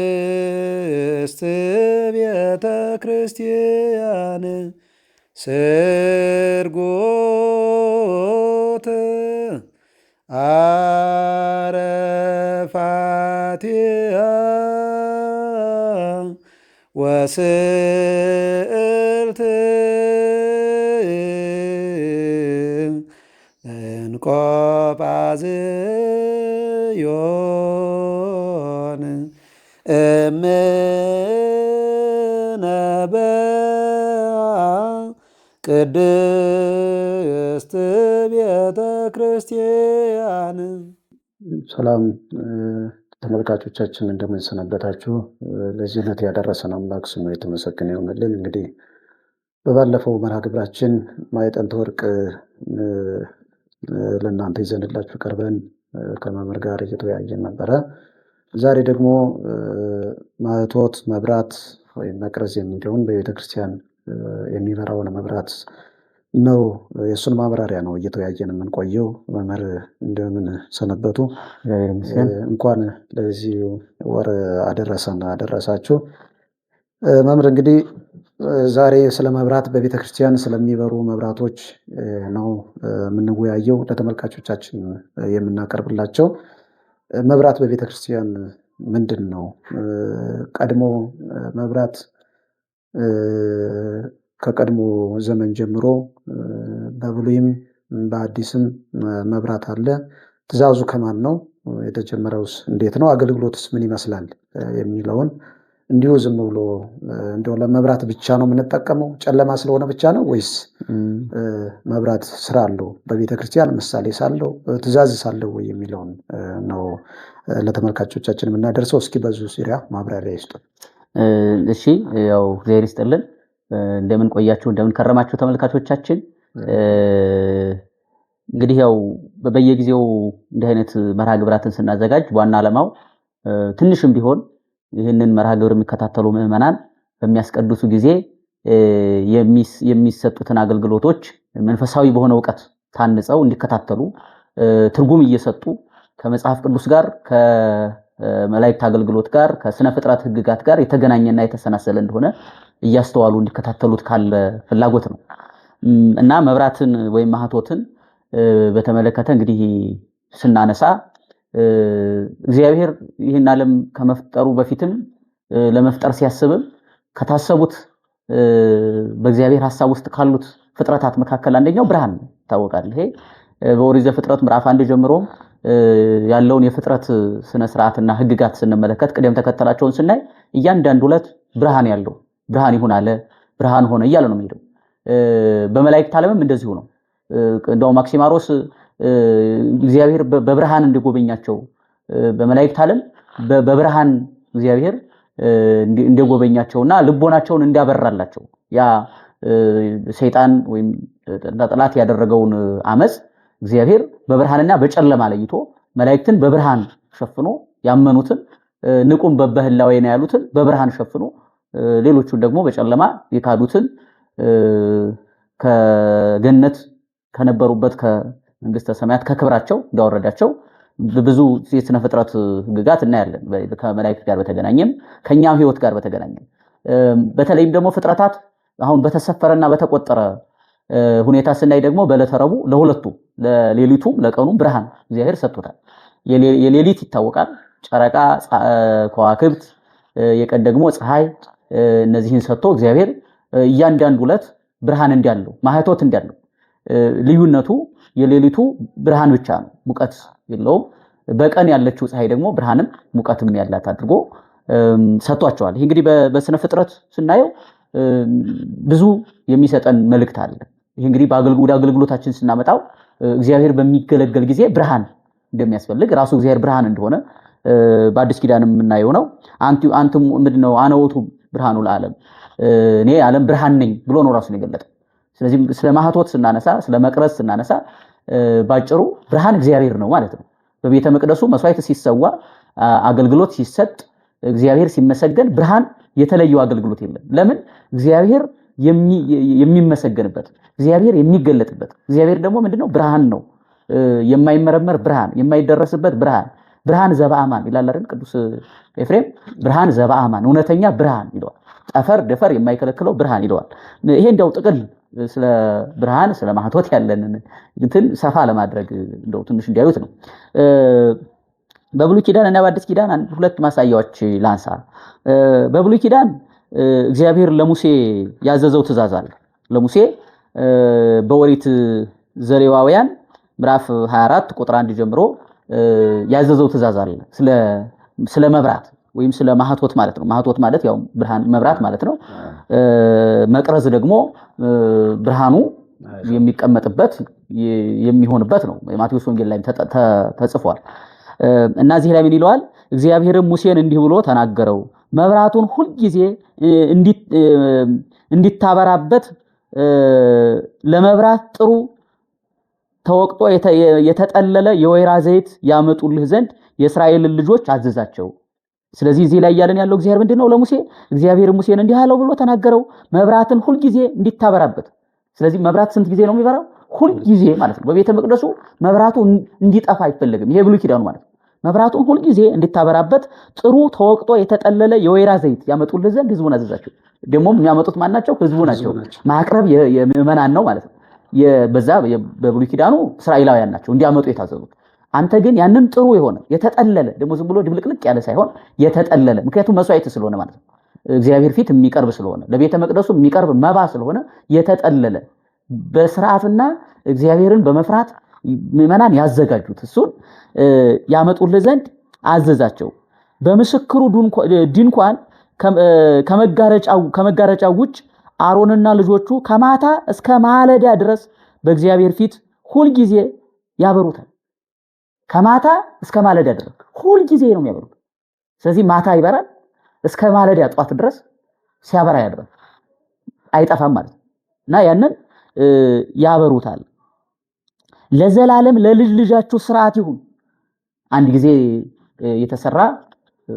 ቅድስት ቤተ ክርስቲያን ስርጎት አረፋቲሃ ወስእልት እንቆጳዝዮን ቅድስት ቤተ ክርስቲያን። ሰላም ተመልካቾቻችን እንደምን ሰነበታችሁ? ለዚህ ዕለት ያደረሰን አምላክ ስሙ የተመሰገነ ይሁንልን። እንግዲህ በባለፈው መርሃ ግብራችን ማዕጠንተ ወርቅ ለእናንተ ይዘንላችሁ ቀርበን ከመምህር ጋር እየተወያየን ነበረ። ዛሬ ደግሞ ማኅቶት መብራት ወይም መቅረዝ የሚለውን በቤተክርስቲያን የሚበራውን መብራት ነው። የእሱን ማብራሪያ ነው እየተወያየን የምንቆየው። መምህር እንደምን ሰነበቱ? እንኳን ለዚህ ወር አደረሳችሁ። መምህር እንግዲህ ዛሬ ስለ መብራት በቤተክርስቲያን ስለሚበሩ መብራቶች ነው የምንወያየው፣ ለተመልካቾቻችን የምናቀርብላቸው። መብራት በቤተክርስቲያን ምንድን ነው? ቀድሞ መብራት ከቀድሞ ዘመን ጀምሮ በብሉይም በአዲስም መብራት አለ። ትእዛዙ ከማን ነው? የተጀመረውስ እንዴት ነው? አገልግሎትስ ምን ይመስላል? የሚለውን እንዲሁ ዝም ብሎ እንደው ለመብራት ብቻ ነው የምንጠቀመው? ጨለማ ስለሆነ ብቻ ነው ወይስ መብራት ስራ አለው? በቤተክርስቲያን ምሳሌ ሳለው ትእዛዝ ሳለው ወይ የሚለውን ነው ለተመልካቾቻችን የምናደርሰው። እስኪ በዙ ዙሪያ ማብራሪያ ይስጡ። እሺ፣ ያው እግዚአብሔር ይስጥልን። እንደምን ቆያችሁ፣ እንደምን ከረማችሁ ተመልካቾቻችን። እንግዲህ ያው በየጊዜው እንዲህ አይነት መርሃ ግብራትን ስናዘጋጅ ዋና ዓላማው ትንሽም ቢሆን ይህንን መርሃ ግብር የሚከታተሉ ምዕመናን በሚያስቀድሱ ጊዜ የሚሰጡትን አገልግሎቶች መንፈሳዊ በሆነ ዕውቀት ታንጸው እንዲከታተሉ ትርጉም እየሰጡ ከመጽሐፍ ቅዱስ ጋር ከመላእክት አገልግሎት ጋር ከስነ ፍጥረት ሕግጋት ጋር የተገናኘና የተሰናሰለ እንደሆነ እያስተዋሉ እንዲከታተሉት ካለ ፍላጎት ነው እና መብራትን ወይም ማኅቶትን በተመለከተ እንግዲህ ስናነሳ እግዚአብሔር ይህን ዓለም ከመፍጠሩ በፊትም ለመፍጠር ሲያስብም ከታሰቡት በእግዚአብሔር ሐሳብ ውስጥ ካሉት ፍጥረታት መካከል አንደኛው ብርሃን ይታወቃል። ይሄ በኦሪት ዘፍጥረት ምዕራፍ 1 ጀምሮ ያለውን የፍጥረት ስነ ስርዓትና ሕግጋት ስንመለከት ቅደም ተከተላቸውን ስናይ እያንዳንዱ ዕለት ብርሃን ያለው ብርሃን ይሁን አለ፣ ብርሃን ሆነ እያለ ነው የሚሄደው። በመላእክት ዓለምም እንደዚሁ ነው። እንደው ማክሲማሮስ እግዚአብሔር በብርሃን እንዲጎበኛቸው በመላእክት ዓለም በብርሃን እግዚአብሔር እንዲጎበኛቸውና ልቦናቸውን እንዲያበራላቸው ያ ሰይጣን ወይም ጠላት ያደረገውን አመጽ እግዚአብሔር በብርሃንና በጨለማ ለይቶ መላእክትን በብርሃን ሸፍኖ ያመኑትን ንቁም በበህላዌ ነው ያሉትን በብርሃን ሸፍኖ ሌሎቹን ደግሞ በጨለማ የካዱትን ከገነት ከነበሩበት ከመንግስተ ሰማያት ከክብራቸው እንዳወረዳቸው ብዙ የሥነ ፍጥረት ሕግጋት እናያለን። ከመላእክት ጋር በተገናኘም ከኛም ሕይወት ጋር በተገናኘም በተለይም ደግሞ ፍጥረታት አሁን በተሰፈረና በተቆጠረ ሁኔታ ስናይ ደግሞ በዕለተ ረቡዕ ለሁለቱ ለሌሊቱም ለቀኑም ብርሃን እግዚአብሔር ሰጥቶታል። የሌሊት ይታወቃል፣ ጨረቃ፣ ከዋክብት፣ የቀን ደግሞ ፀሐይ፣ እነዚህን ሰጥቶ እግዚአብሔር እያንዳንዱ ዕለት ብርሃን እንዳለው ማኅቶት እንዳለው ልዩነቱ የሌሊቱ ብርሃን ብቻ ነው፣ ሙቀት የለውም። በቀን ያለችው ፀሐይ ደግሞ ብርሃንም ሙቀትም ያላት አድርጎ ሰጥቷቸዋል። ይሄ እንግዲህ በስነ ፍጥረት ስናየው ብዙ የሚሰጠን መልእክት አለ። ይሄ እንግዲህ በአገልግሎታችን ስናመጣው እግዚአብሔር በሚገለገል ጊዜ ብርሃን እንደሚያስፈልግ ራሱ እግዚአብሔር ብርሃን እንደሆነ በአዲስ ኪዳንም የምናየው ነው። አንቱም ምንድነው አነ ውእቱ ብርሃኑ ለዓለም፣ እኔ ዓለም ብርሃን ነኝ ብሎ ነው ራሱን የገለጠው። ስለዚህ ስለ ማኅቶት ስናነሳ ስለ መቅረዝ ስናነሳ ባጭሩ ብርሃን እግዚአብሔር ነው ማለት ነው። በቤተ መቅደሱ መስዋዕት ሲሰዋ አገልግሎት ሲሰጥ እግዚአብሔር ሲመሰገን ብርሃን የተለየው አገልግሎት የለም። ለምን? እግዚአብሔር የሚመሰገንበት እግዚአብሔር የሚገለጥበት እግዚአብሔር ደግሞ ምንድነው ብርሃን ነው የማይመረመር ብርሃን የማይደረስበት ብርሃን ዘበአማን ይላል አይደል ቅዱስ ኤፍሬም ብርሃን ዘበአማን እውነተኛ ብርሃን ይለዋል ጠፈር ደፈር የማይከለክለው ብርሃን ይለዋል ይሄ እንደው ጥቅል ስለ ብርሃን ስለ ማህቶት ያለንን እንትን ሰፋ ለማድረግ እንደው ትንሽ እንዲያዩት ነው በብሉይ ኪዳን እና በአዲስ ኪዳን ሁለት ማሳያዎች ላንሳ በብሉይ ኪዳን እግዚአብሔር ለሙሴ ያዘዘው ትእዛዝ አለ ለሙሴ በኦሪት ዘሌዋውያን ምዕራፍ 24 ቁጥር 1 ጀምሮ ያዘዘው ትእዛዝ አለ ስለ መብራት ወይም ስለ ማህቶት ማለት ነው ማህቶት ማለት ያው ብርሃን መብራት ማለት ነው መቅረዝ ደግሞ ብርሃኑ የሚቀመጥበት የሚሆንበት ነው ማቴዎስ ወንጌል ላይ ተጽፏል እና እዚህ ላይ ምን ይለዋል እግዚአብሔርም ሙሴን እንዲህ ብሎ ተናገረው መብራቱን ሁሉ ጊዜ እንዲታበራበት ለመብራት ጥሩ ተወቅጦ የተጠለለ የወይራ ዘይት ያመጡልህ ዘንድ የእስራኤልን ልጆች አዘዛቸው ስለዚህ እዚህ ላይ ያለን ያለው እግዚአብሔር ምንድነው ለሙሴ እግዚአብሔር ሙሴን እንዲህ አለው ብሎ ተናገረው መብራትን ሁሉ ጊዜ እንዲታበራበት ስለዚህ መብራት ስንት ጊዜ ነው የሚበራው ሁሉ ጊዜ ማለት ነው በቤተ መቅደሱ መብራቱ እንዲጠፋ አይፈልግም ይሄ ብሉይ ኪዳኑ ማለት መብራቱን ሁሉ ጊዜ እንዲታበራበት ጥሩ ተወቅጦ የተጠለለ የወይራ ዘይት ያመጡልህ ዘንድ ህዝቡን አዘዛቸው ደግሞ የሚያመጡት ማን ናቸው ህዝቡ ናቸው ማቅረብ የምእመናን ነው ማለት ነው በዛ በብሉይ ኪዳኑ እስራኤላውያን ናቸው እንዲያመጡ የታዘዙት አንተ ግን ያንን ጥሩ የሆነ የተጠለለ ደግሞ ዝም ብሎ ድብልቅልቅ ያለ ሳይሆን የተጠለለ ምክንያቱም መስዋዕት ስለሆነ ማለት ነው እግዚአብሔር ፊት የሚቀርብ ስለሆነ ለቤተ መቅደሱ የሚቀርብ መባ ስለሆነ የተጠለለ በስርዓትና እግዚአብሔርን በመፍራት ምእመናን ያዘጋጁት እሱን ያመጡልህ ዘንድ አዘዛቸው በምስክሩ ድንኳን ከመጋረጫው ውጭ አሮንና ልጆቹ ከማታ እስከ ማለዳ ድረስ በእግዚአብሔር ፊት ሁሉ ጊዜ ያበሩታል ከማታ እስከ ማለዳ ድረስ ሁሉ ጊዜ ነው የሚያበሩት ስለዚህ ማታ ይበራል እስከ ማለዳ ጧት ድረስ ሲያበራ ያድራል አይጠፋም ማለት እና ያንን ያበሩታል ለዘላለም ለልጅ ልጃችሁ ሥርዓት ይሁን አንድ ጊዜ የተሰራ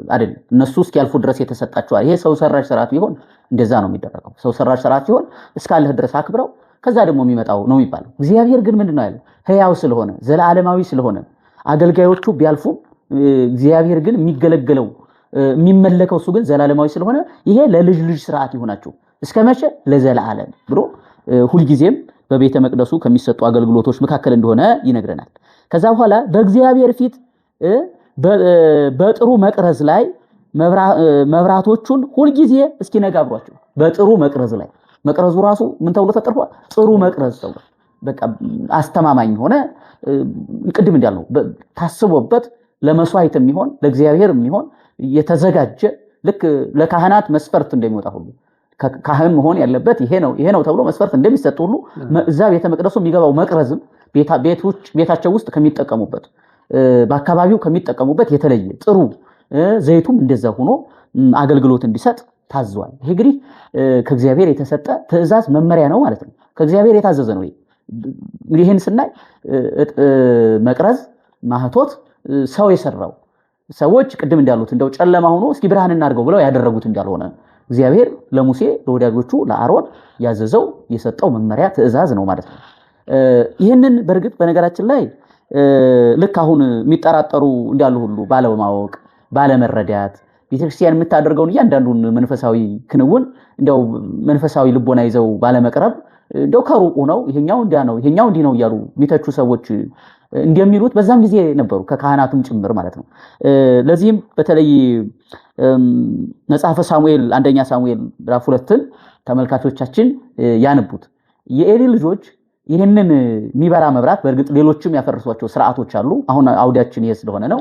አይደለም እነሱ እስኪያልፉ ድረስ የተሰጣቸዋል ይሄ ሰው ሰራሽ ሥርዓት ቢሆን እንደዛ ነው የሚደረገው ሰው ሰራሽ ሥርዓት ሲሆን እስካለህ ድረስ አክብረው ከዛ ደግሞ የሚመጣው ነው የሚባለው እግዚአብሔር ግን ምንድነው ያለው ሕያው ስለሆነ ዘላለማዊ ስለሆነ አገልጋዮቹ ቢያልፉ እግዚአብሔር ግን የሚገለገለው የሚመለከው እሱ ግን ዘላለማዊ ስለሆነ ይሄ ለልጅ ልጅ ሥርዓት ይሆናችሁ እስከመቼ ለዘላለም ብሎ ሁሉ ጊዜም በቤተ መቅደሱ ከሚሰጡ አገልግሎቶች መካከል እንደሆነ ይነግረናል ከዛ በኋላ በእግዚአብሔር ፊት በጥሩ መቅረዝ ላይ መብራቶቹን ሁሉ ጊዜ እስኪነጋ አብሯቸው በጥሩ መቅረዝ ላይ መቅረዙ ራሱ ምን ተብሎ ተጠርቷል ጥሩ መቅረዝ ተብሎ በቃ አስተማማኝ ሆነ ቅድም እንዳልነው ታስቦበት ለመስዋዕት የሚሆን ለእግዚአብሔር የሚሆን የተዘጋጀ ልክ ለካህናት መስፈርት እንደሚወጣ ሁሉ ካህን መሆን ያለበት ይሄ ነው ተብሎ መስፈርት እንደሚሰጥ ሁሉ እዛ ቤተ መቅደሱ የሚገባው መቅረዝም ቤታቸው ውስጥ ከሚጠቀሙበት በአካባቢው ከሚጠቀሙበት የተለየ ጥሩ ዘይቱም እንደዛ ሆኖ አገልግሎት እንዲሰጥ ታዟል ይሄ እንግዲህ ከእግዚአብሔር የተሰጠ ትእዛዝ መመሪያ ነው ማለት ነው ከእግዚአብሔር የታዘዘ ነው ይሄን ስናይ መቅረዝ ማህቶት ሰው የሰራው ሰዎች ቅድም እንዳሉት እንደው ጨለማ ሆኖ እስኪ ብርሃን እናድርገው ብለው ያደረጉት እንዳልሆነ እግዚአብሔር ለሙሴ ለወዳጆቹ ለአሮን ያዘዘው የሰጠው መመሪያ ትእዛዝ ነው ማለት ነው ይሄንን በርግጥ በነገራችን ላይ ልክ አሁን የሚጠራጠሩ እንዳሉ ሁሉ ባለማወቅ ባለመረዳት ቤተክርስቲያን የምታደርገውን እያንዳንዱን መንፈሳዊ ክንውን እንደው መንፈሳዊ ልቦና ይዘው ባለመቅረብ እንደው ከሩቁ ነው ይሄኛው እንዲህ ነው እያሉ የሚተቹ ሰዎች እንደሚሉት በዛም ጊዜ ነበሩ ከካህናቱም ጭምር ማለት ነው ለዚህም በተለይ መጽሐፈ ሳሙኤል አንደኛ ሳሙኤል ምዕራፍ 2ን ተመልካቾቻችን ያነቡት የኤሊ ልጆች ይሄንን የሚበራ መብራት በእርግጥ ሌሎችም ያፈርሷቸው ሥርዓቶች አሉ አሁን አውዳችን ይሄ ስለሆነ ነው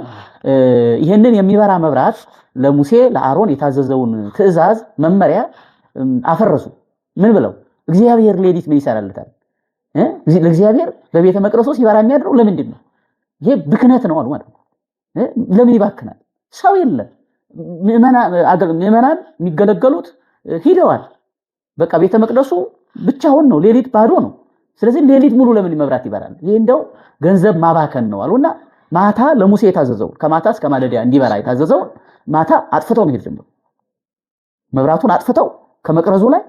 ይሄንን የሚበራ መብራት ለሙሴ ለአሮን የታዘዘውን ትእዛዝ መመሪያ አፈረሱ ምን ብለው እግዚአብሔር ሌሊት ምን ይሰራልታል ለእግዚአብሔር በቤተ መቅደሱ ሲበራ የሚያድረው ለምንድን ነው ይሄ ብክነት ነው አሉ ማለት ነው ለምን ይባክናል ሰው የለም ምእመናን የሚገለገሉት ሂደዋል በቃ ቤተ መቅደሱ ብቻውን ነው ሌሊት ባዶ ነው ስለዚህ ሌሊት ሙሉ ለምን መብራት ይበራል ይሄ እንደው ገንዘብ ማባከን ነው አሉና ማታ ለሙሴ የታዘዘው ከማታ እስከ ማለዳ እንዲበራ የታዘዘው ማታ አጥፍተው ነው ጀምሮ መብራቱን አጥፍተው ከመቅረዙ ላይ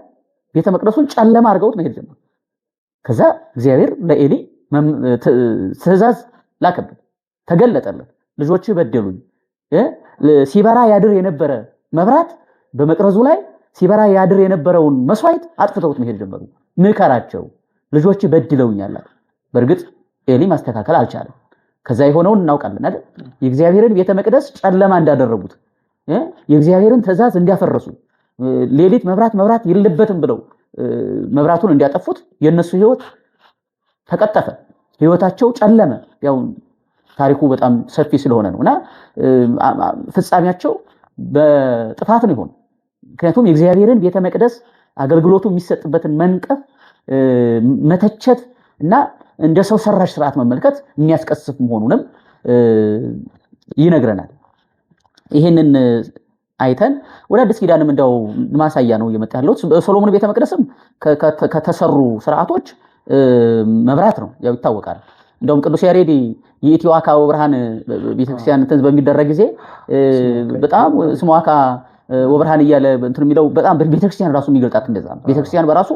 ቤተ መቅደሱን ጨለማ አድርገውት መሄድ ጀመሩ። ከዛ እግዚአብሔር ለኤሊ ትእዛዝ ላከበት፣ ተገለጠለት። ልጆች በደሉኝ፣ ሲበራ ያድር የነበረ መብራት በመቅረዙ ላይ ሲበራ ያድር የነበረውን መስዋዕት አጥፍተውት መሄድ ጀመሩ። ምከራቸው፣ ልጆች በድለውኛል። በእርግጥ ኤሊ ማስተካከል አልቻለም። ከዛ የሆነውን እናውቃለን አይደል? የእግዚአብሔርን ቤተ መቅደስ ጨለማ እንዳደረጉት፣ የእግዚአብሔርን ትእዛዝ እንዲያፈርሱ፣ ሌሊት መብራት የለበትም ብለው መብራቱን እንዲያጠፉት የነሱ ህይወት ተቀጠፈ፣ ህይወታቸው ጨለመ። ያው ታሪኩ በጣም ሰፊ ስለሆነ ነውና ፍጻሜያቸው በጥፋት ነው የሆነው። ምክንያቱም የእግዚአብሔርን ቤተ መቅደስ አገልግሎቱ የሚሰጥበትን መንቀፍ፣ መተቸት እና እንደ ሰው ሰራሽ ስርዓት መመልከት የሚያስቀስፍ መሆኑንም ይነግረናል። ይሄንን አይተን ወደ አዲስ ኪዳንም እንደው ማሳያ ነው እየመጣ ያለው። ሶሎሞን ቤተ መቅደስም ከተሰሩ ስርዓቶች መብራት ነው ያው ይታወቃል። እንደውም ቅዱስ ያሬድ የኢትዮአካ ወብርሃን ቤተክርስቲያን እንትን በሚደረግ ጊዜ በጣም ስሟካ ወብርሃን እያለ እንትን የሚለው በጣም ቤተክርስቲያን ራሱ የሚገልጣት እንደዛ ነው። ቤተክርስቲያን በራሱ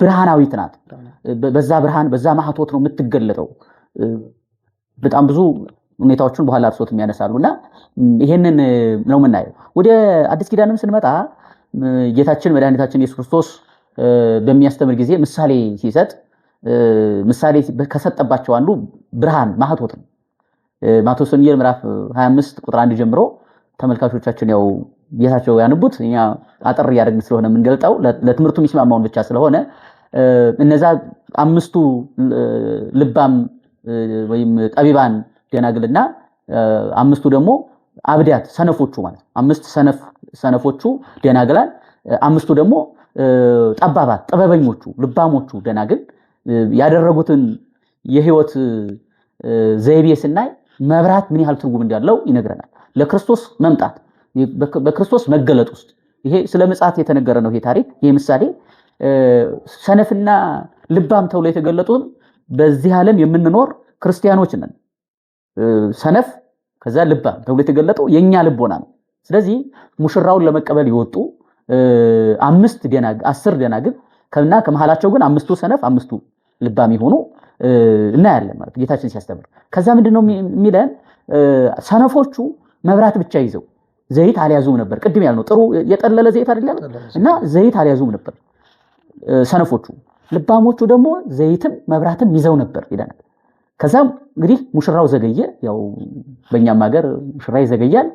ብርሃናዊት ናት። በዛ ብርሃን በዛ ማህቶት ነው የምትገለጠው። በጣም ብዙ ሁኔታዎችን በኋላ እርሶት የሚያነሳሉና ይሄንን ነው የምናየው። ወደ አዲስ ኪዳንም ስንመጣ ጌታችን መድኃኒታችን ኢየሱስ ክርስቶስ በሚያስተምር ጊዜ ምሳሌ ሲሰጥ ምሳሌ ከሰጠባቸው አንዱ ብርሃን ማህቶት ነው። ማቴዎስ ወንጌል ምዕራፍ 25 ቁጥር 1 ጀምሮ ተመልካቾቻችን ያው ጌታቸው ያነቡት እኛ አጠር ያደርግን ስለሆነ የምንገልጠው ለትምህርቱ የሚስማማውን ብቻ ስለሆነ እነዛ አምስቱ ልባም ወይም ጠቢባን ደናግልና አምስቱ ደግሞ አብዳት ሰነፎቹ ማለት አምስት ሰነፎቹ ደናግላን አምስቱ ደግሞ ጠባባት ጥበበኞቹ ልባሞቹ ደናግል ያደረጉትን የህይወት ዘይቤ ስናይ መብራት ምን ያህል ትርጉም እንዳለው ይነግረናል። ለክርስቶስ መምጣት በክርስቶስ መገለጥ ውስጥ ይሄ ስለ ምጽአት የተነገረ ነው። ይሄ ታሪክ ይሄ ምሳሌ ሰነፍና ልባም ተብሎ የተገለጡት በዚህ ዓለም የምንኖር ክርስቲያኖች ነን። ሰነፍ ከዛ ልባም ተብሎ የተገለጠው የኛ ልቦና ነው። ስለዚህ ሙሽራውን ለመቀበል ይወጡ 10 ደናግል ከና ከመሃላቸው ግን 5ቱ ሰነፍ 5ቱ ልባም ይሆኑ እናያለን ማለት ጌታችን ሲያስተምር። ከዛ ምንድነው የሚለን? ሰነፎቹ መብራት ብቻ ይዘው ዘይት አልያዙም ነበር። ቅድም ያልነው ጥሩ የጠለለ ዘይት አይደለም እና ዘይት አልያዙም ነበር ሰነፎቹ። ልባሞቹ ደግሞ ዘይትም መብራትም ይዘው ነበር ይላል። ከዛም እንግዲህ ሙሽራው ዘገየ። ያው በእኛም ሀገር ሙሽራ ይዘገያል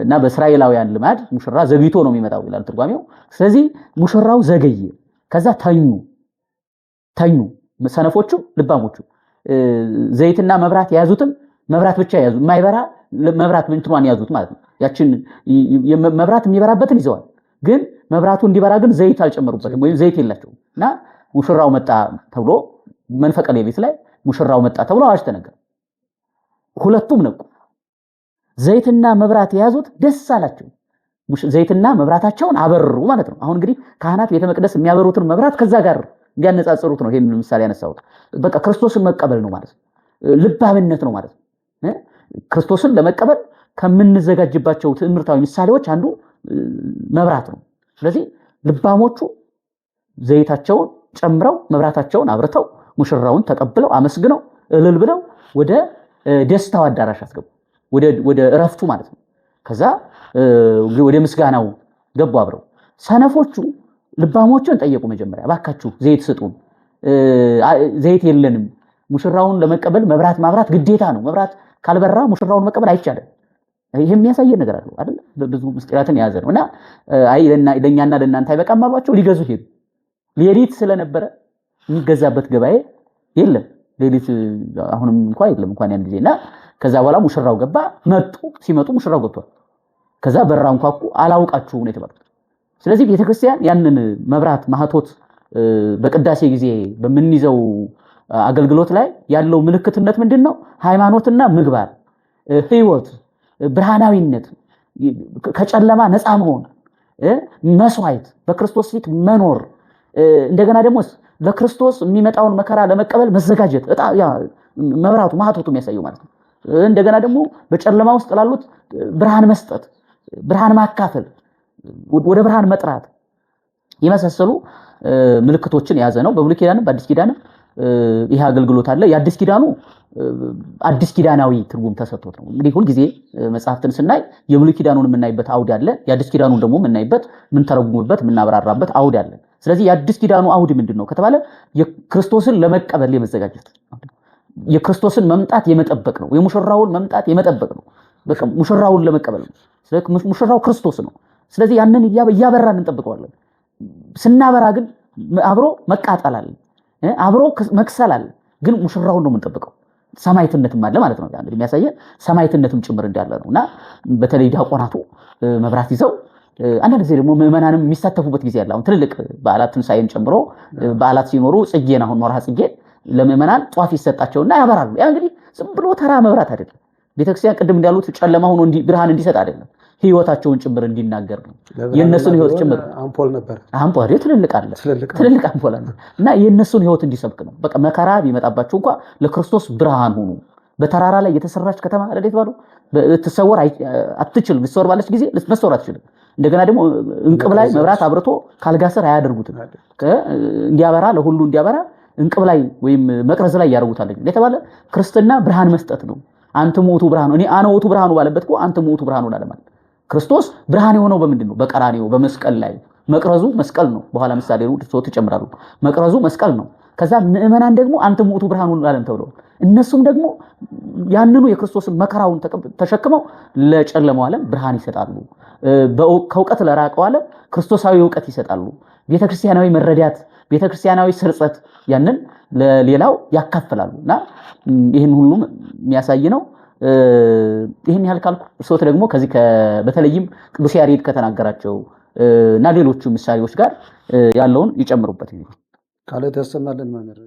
እና በእስራኤላውያን ልማድ ሙሽራ ዘግይቶ ነው የሚመጣው ይላል ትርጓሜው። ስለዚህ ሙሽራው ዘገየ። ከዛ ተኙ ሰነፎቹ ልባሞቹ። ዘይትና መብራት የያዙትም መብራት ብቻ ያዙ፣ የማይበራ መብራት ምንትኗን ያዙት ማለት ነው። ያችን መብራት የሚበራበትን ይዘዋል፣ ግን መብራቱ እንዲበራ ግን ዘይት አልጨመሩበትም ወይም ዘይት የላቸውም። እና ሙሽራው መጣ ተብሎ መንፈቀ ሌሊት ላይ ሙሽራው መጣ ተብሎ አዋጅ ተነገረ። ሁለቱም ነቁ። ዘይትና መብራት የያዙት ደስ አላቸው። ዘይትና መብራታቸውን አበሩ ማለት ነው። አሁን እንግዲህ ካህናት ቤተ መቅደስ የሚያበሩትን መብራት ከዛ ጋር እንዲያነጻጽሩት ነው ይሄንን ምሳሌ ያነሳሁት። በቃ ክርስቶስን መቀበል ነው ማለት ነው። ልባምነት ነው ማለት ነው። ክርስቶስን ለመቀበል ከምንዘጋጅባቸው ትምህርታዊ ምሳሌዎች አንዱ መብራት ነው። ስለዚህ ልባሞቹ ዘይታቸውን ጨምረው መብራታቸውን አብርተው ሙሽራውን ተቀብለው አመስግነው እልል ብለው ወደ ደስታው አዳራሽ አስገቡ፣ ወደ እረፍቱ ማለት ነው። ከዛ ወደ ምስጋናው ገቡ አብረው። ሰነፎቹ ልባሞቹን ጠየቁ። መጀመሪያ እባካችሁ ዘይት ስጡን፣ ዘይት የለንም፣ ሙሽራውን ለመቀበል መብራት ማብራት ግዴታ ነው፣ መብራት ካልበራ ሙሽራውን መቀበል አይቻልም። ይሄ የሚያሳየን ነገር አለው አይደል? ብዙ ምስጢራትን የያዘ ነውና አይ ለኛና ለእናንተ አይበቃም አሏቸው። ሊገዙ ሄዱ። ሌሊት ስለነበረ የሚገዛበት ገበያ የለም። ሌሊት አሁንም እንኳን ያን ጊዜና ከዛ በኋላ ሙሽራው ገባ። ሲመጡ ሙሽራው ገብቷል። ከዛ በራ እንኳኩ። አላውቃችሁም ነው የተባሉት። ስለዚህ ቤተክርስቲያን ያንን መብራት ማህቶት በቅዳሴ ጊዜ በምንይዘው አገልግሎት ላይ ያለው ምልክትነት ምንድነው? ሃይማኖትና ምግባር፣ ህይወት፣ ብርሃናዊነት፣ ከጨለማ ነፃ መሆን፣ መስዋዕት፣ በክርስቶስ ፊት መኖር፣ እንደገና ደግሞ ለክርስቶስ የሚመጣውን መከራ ለመቀበል መዘጋጀት መብራቱ ማህቶቱ የሚያሳየው ማለት ነው። እንደገና ደግሞ በጨለማ ውስጥ ላሉት ብርሃን መስጠት፣ ብርሃን ማካፈል፣ ወደ ብርሃን መጥራት፣ የመሳሰሉ ምልክቶችን የያዘ ነው። በብሉይ ኪዳንም በአዲስ ኪዳንም ይሄ አገልግሎት አለ። የአዲስ ኪዳኑ አዲስ ኪዳናዊ ትርጉም ተሰጥቶት ነው። እንግዲህ ሁል ጊዜ መጽሐፍትን ስናይ የብሉይ ኪዳኑን የምናይበት አውድ አለ፣ የአዲስ ኪዳኑን ደግሞ የምናይበት የምንተረጉምበት የምናብራራበት አውድ አለ። ስለዚህ የአዲስ ኪዳኑ አውድ ምንድነው ከተባለ የክርስቶስን ለመቀበል የመዘጋጀት፣ የክርስቶስን መምጣት የመጠበቅ ነው። የሙሽራውን መምጣት የመጠበቅ ነው። በቃ ሙሽራውን ለመቀበል ነው። ስለዚህ ሙሽራው ክርስቶስ ነው። ስለዚህ ያንን እያበራን እንጠብቀዋለን። ስናበራ ግን አብሮ መቃጠል አለ፣ አብሮ መክሰል አለ። ግን ሙሽራውን ነው የምንጠብቀው። ሰማይትነትም አለ ማለት ነው። እንግዲህ የሚያሳየን ሰማይትነትም ጭምር እንዳለ ነውና በተለይ ዲያቆናቱ መብራት ይዘው አንዳንድ ጊዜ ደግሞ ምዕመናንም የሚሳተፉበት ጊዜ አለ። አሁን ትልልቅ በዓላት ትንሳኤን ጨምሮ በዓላት ሲኖሩ ጽጌን አሁን መርሃ ጽጌን ለምዕመናን ጧፍ ይሰጣቸውና ያበራሉ። ያ እንግዲህ ዝም ብሎ ተራ መብራት አይደለም። ቤተክርስቲያን ቅድም እንዳሉት ጨለማ ሆኖ ብርሃን እንዲሰጥ አይደለም፣ ህይወታቸውን ጭምር እንዲናገር ነው። የነሱን ህይወት ጭምር አምፖል ነበር፣ አምፖል ትልልቅ አምፖል አለ እና የነሱን ህይወት እንዲሰብክ ነው። በቃ መከራ ቢመጣባቸው እንኳን ለክርስቶስ ብርሃን ሆኑ። በተራራ ላይ የተሰራች ከተማ ለዴት ባሉ ልትሰወር አትችልም። ልትሰወር ባለች ጊዜ ልትሰወር አትችልም። እንደገና ደግሞ እንቅብ ላይ መብራት አብርቶ ካልጋ ስር አያደርጉትም። እንዲያበራ ለሁሉ እንዲያበራ እንቅብ ላይ ወይም መቅረዝ ላይ ያደርጉታል የተባለ ክርስትና ብርሃን መስጠት ነው። አንተ ሞቱ ብርሃኑ እኔ አነ ሞቱ ብርሃኑ ባለበት እኮ አንተ ሞቱ ብርሃኑ ማለት ክርስቶስ ብርሃን የሆነው በምንድን ነው? በቀራንዮ በመስቀል ላይ። መቅረዙ መስቀል ነው። በኋላ ምሳሌ ነው ሰው ተጨምራሉ። መቅረዙ መስቀል ነው። ከዛ ምዕመናን ደግሞ አንተ ሞቱ ብርሃኑ ዓለም ተብለው እነሱም ደግሞ ያንኑ የክርስቶስን መከራውን ተሸክመው ለጨለማው ዓለም ብርሃን ይሰጣሉ። ከእውቀት ለራቀው ዓለም ክርስቶሳዊ እውቀት ይሰጣሉ። ቤተክርስቲያናዊ መረዳት፣ ቤተክርስቲያናዊ ስርጸት ያንን ለሌላው ያካፍላሉና ይህን ሁሉ የሚያሳይ ነው። ይህን ያህል ካልኩ እርሶት ደግሞ ከዚህ በተለይም ቅዱስ ያሬድ ከተናገራቸው እና ሌሎቹ ምሳሌዎች ጋር ያለውን ይጨምሩበት። ካለ ተሰማለን ማለት